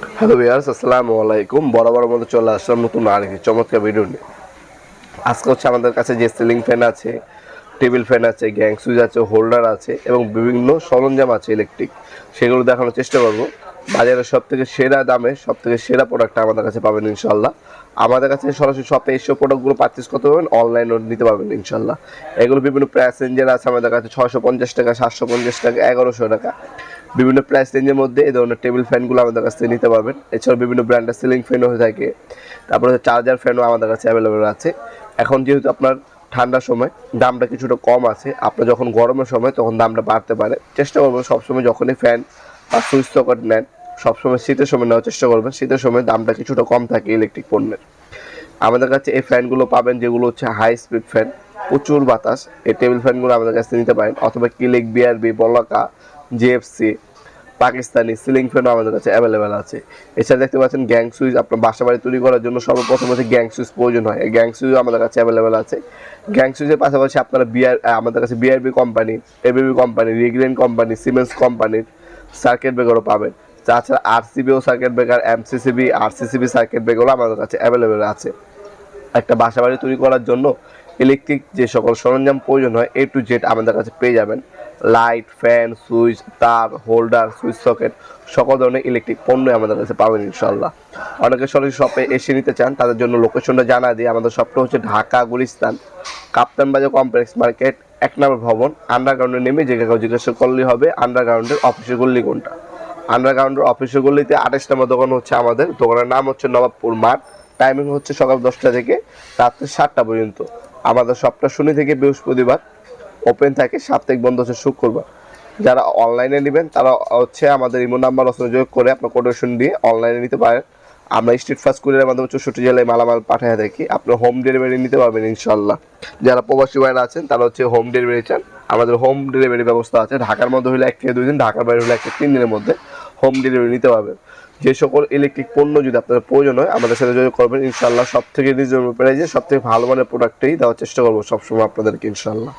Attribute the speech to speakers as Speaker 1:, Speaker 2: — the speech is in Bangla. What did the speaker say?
Speaker 1: হ্যালো ভিউয়ার্স, আসসালামু আলাইকুম। বরাবর মতো চলে আসলাম নতুন আরেকটি চমৎকার ভিডিও নিয়ে। আজকে হচ্ছে আমাদের কাছে যে সিলিং ফ্যান আছে, টেবিল ফ্যান আছে, গ্যাং সুইচ আছে, হোল্ডার আছে এবং বিভিন্ন সরঞ্জাম আছে ইলেকট্রিক, সেগুলো দেখানোর চেষ্টা করব। বাজারের সব থেকে সেরা দামে সব থেকে সেরা প্রোডাক্টটা আমাদের কাছে পাবেন ইনশাল্লাহ। আমাদের কাছে সরাসরি শপে এসে প্রোডাক্টগুলো পারচেস করতে পারবেন, অনলাইনেও নিতে পারবেন ইনশাল্লাহ। এগুলো বিভিন্ন প্রাইস রেঞ্জের আছে আমাদের কাছে 650 টাকা, 750 টাকা, 1100 টাকা। বিভিন্ন প্রাইস রেঞ্জের মধ্যে এই ধরনের টেবিল ফ্যানগুলো আমাদের কাছ থেকে নিতে পারবেন। এছাড়াও বিভিন্ন ব্র্যান্ডের সিলিং ফ্যানও হয়ে থাকে, তারপরে চার্জার ফ্যানও আমাদের কাছে অ্যাভেলেবেল আছে। এখন যেহেতু আপনার ঠান্ডার সময় দামটা কিছুটা কম আছে, আপনার যখন গরমের সময় তখন দামটা বাড়তে পারে। চেষ্টা করবেন সবসময় যখনই ফ্যান বা সুইচ সকেট নেন সবসময় শীতের সময় নেওয়ার চেষ্টা করবেন, শীতের সময় দামটা কিছুটা কম থাকে ইলেকট্রিক পণ্যের। আমাদের কাছে এই ফ্যানগুলো পাবেন যেগুলো হচ্ছে হাই স্পিড ফ্যান, প্রচুর বাতাস। এই টেবিল ফ্যানগুলো আমাদের কাছে নিতে পারেন, অথবা কিলিক, বিআরবি, বলাকা, জিএফসি, পাকিস্তানি সিলিং ফ্যানও আমাদের কাছে অ্যাভেলেবেল আছে। এছাড়া দেখতে পাচ্ছেন গ্যাং সুইচ, আপনার বাসা বাড়ি তৈরি করার জন্য সর্বপ্রথম হচ্ছে গ্যাং সুইচ প্রয়োজন হয়, এই গ্যাং সুইচও আমাদের কাছে অ্যাভেলেবেল আছে। গ্যাং সুইচের পাশাপাশি আপনারা আমাদের কাছে বিআরবি কোম্পানি, এবিবি কোম্পানি, রিগ্রেন কোম্পানি, সিমেন্স কোম্পানির সার্কিট ব্রেকারও পাবেন। তাছাড়া RCBO circuit breaker, MCCB, RCCB circuit ব্রেকারও আমাদের কাছে অ্যাভেলেবেল আছে। একটা বাসা বাড়ি তৈরি করার জন্য ইলেকট্রিক যে সকল সরঞ্জাম প্রয়োজন হয় A to Z আমাদের কাছে পেয়ে যাবেন। লাইট, ফ্যান, সুইচ, তার, হোল্ডার, সুইচ সকেট, সকল ধরনের ইলেকট্রিক পণ্য আমাদের কাছে পাবেন ইনশাল্লাহ। অনেকে সরাসরি শপে এসে নিতে চান, তাদের জন্য লোকেশনটা জানা দিই। আমাদের শপটা হচ্ছে ঢাকা গুলিস্তান, কাপ্তান বাজার কমপ্লেক্স মার্কেট, 1 নম্বর ভবন। আন্ডারগ্রাউন্ডে নেমে যে কাউকে জিজ্ঞাসা করলেই হবে আন্ডারগ্রাউন্ডের অফিসের গল্লি কোনটা। আন্ডারগ্রাউন্ডের অফিসের গল্লিতে 28 নম্বর দোকান হচ্ছে আমাদের। দোকানের নাম হচ্ছে নবাবপুর মাঠ। টাইমিং হচ্ছে সকাল 10টা থেকে রাত্রে 7টা পর্যন্ত। আমাদের সপ্তাহ শনি থেকে বৃহস্পতিবার ওপেন থাকে, সাপ্তাহিক বন্ধ হচ্ছে শুক্রবার। যারা অনলাইনে নেবেন তারা হচ্ছে আমাদের ইমো নাম্বার যোগ করে আপনার কোটেশন দিয়ে অনলাইনে নিতে পারেন। আমরা স্ট্রিট ফাস্ট কুরিয়ারের মাধ্যমে 64 জেলায় মালামাল পাঠিয়ে থাকি, আপনার হোম ডেলিভারি নিতে পারবেন ইনশাল্লাহ। যারা প্রবাসী ভাইরা আছেন তারা হচ্ছে হোম ডেলিভারি চান, আমাদের হোম ডেলিভারি ব্যবস্থা আছে। ঢাকার মধ্যে হলে 1 থেকে 2 দিন, ঢাকার বাইরে হলে 1 থেকে 3 দিনের মধ্যে হোম ডেলিভারি নিতে পারবেন। যে সকল ইলেকট্রিক পণ্য যদি আপনাদের প্রয়োজন হয় আমাদের সাথে যোগাযোগ করবেন ইনশাল্লাহ। সব থেকে রিজনেবল প্রাইসে সব থেকে ভালো মানের প্রোডাক্টই দেওয়ার চেষ্টা করবো সবসময় আপনাদেরকে ইনশাল্লাহ।